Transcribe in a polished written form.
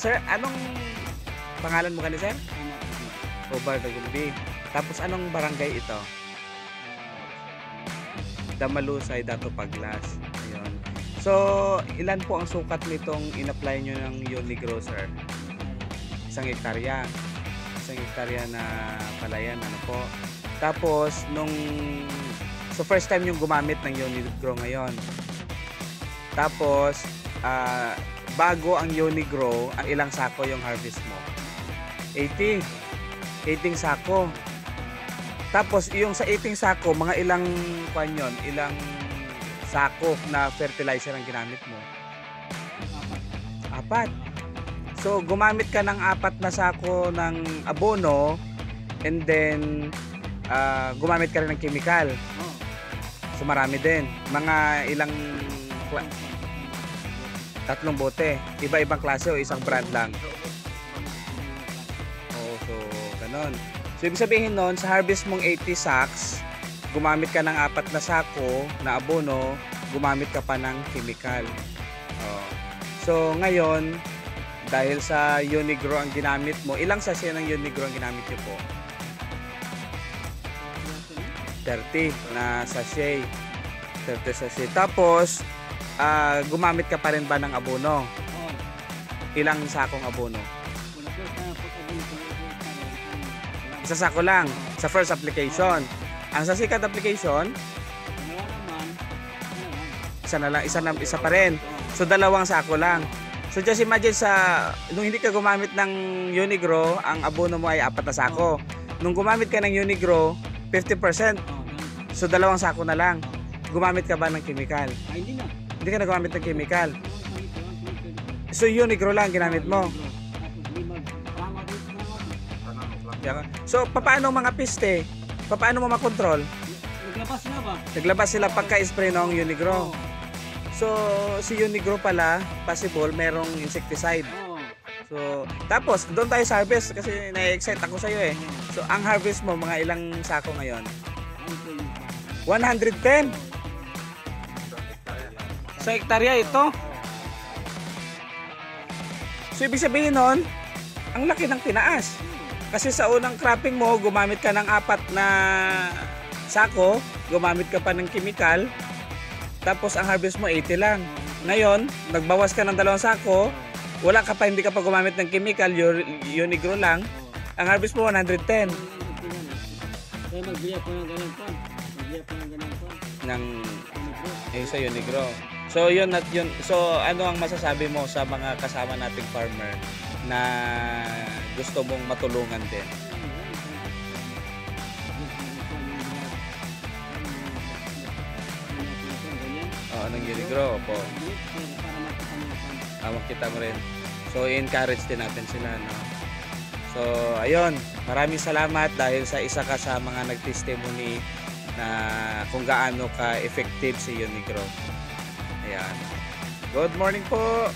sir, anong pangalan mo kanina, sir? Obar Dagumbi. Tapos anong barangay ito? Damalusay, Dato Paglas. Ayun. So, ilan po ang sukat nitong in-apply nyo ng Unigro, sir? 1 hektarya. 1 hektarya na palayan, ano po. Tapos, so first time yung gumamit ng Unigro ngayon. Tapos, bago ang Unigro, ang ilang sako yung harvest mo? 80 sako. Tapos yung sa 18 sako, mga ilang ilang sako na fertilizer ang ginamit mo? 4. So gumamit ka ng 4 na sako ng abono, and then gumamit ka rin ng chemical. So marami din. Mga ilang 3 bote. Iba-ibang klase o isang brand lang? Oo, so ganon. So ibig sabihin nun, sa harvest mong 80 sacks, gumamit ka ng 4 na sako na abono, gumamit ka pa ng chemical. So ngayon, dahil sa Unigro ang ginamit mo, ilang sachet ng Unigro ang ginamit niyo po? 30 na sachet. 30 sachet. Tapos, gumamit ka pa rin ba ng abono? Ilang sakong abono? Isa sako lang sa first application. Ang sa second application, isa pa rin. So 2 sako lang. So just imagine nung hindi ka gumamit ng Unigro, ang abono mo ay 4 na sako. Nung gumamit ka ng Unigro, 50%. So 2 sako na lang. Gumamit ka ba ng chemical? Hindi na. Hindi ka na gumamit ng chemical. So Unigro lang ginamit mo. So paano mga piste? Paano mo makontrol? Naglabas sila ba? Naglabas sila pagka-spray ng Unigro. So si Unigro pala, possible merong insecticide. So tapos doon tayo sa harvest kasi na-excite ako sa iyo eh. So ang harvest mo mga ilang sako ngayon? 110. Sa hektarya ito. So ibig sabihin nun, ang laki ng tinaas. Kasi sa unang cropping mo, gumamit ka ng 4 na sako, gumamit ka pa ng chemical, tapos ang harvest mo 80 lang. Ngayon, nagbawas ka ng 2 sako, hindi ka pa gumamit ng chemical, Unigro lang, ang harvest mo 110. Kaya magbiya po ng ganun pa. Sa Unigro. So yun at yun. So ano ang masasabi mo sa mga kasama nating farmer na gusto mong matulungan din? Ng Unigro po. Makita mo rin. So i-encourage din natin sila, no? So ayun, maraming salamat dahil sa isa ka sa mga nag-testimony na kung gaano ka effective si Unigro. Ayan. Good morning po.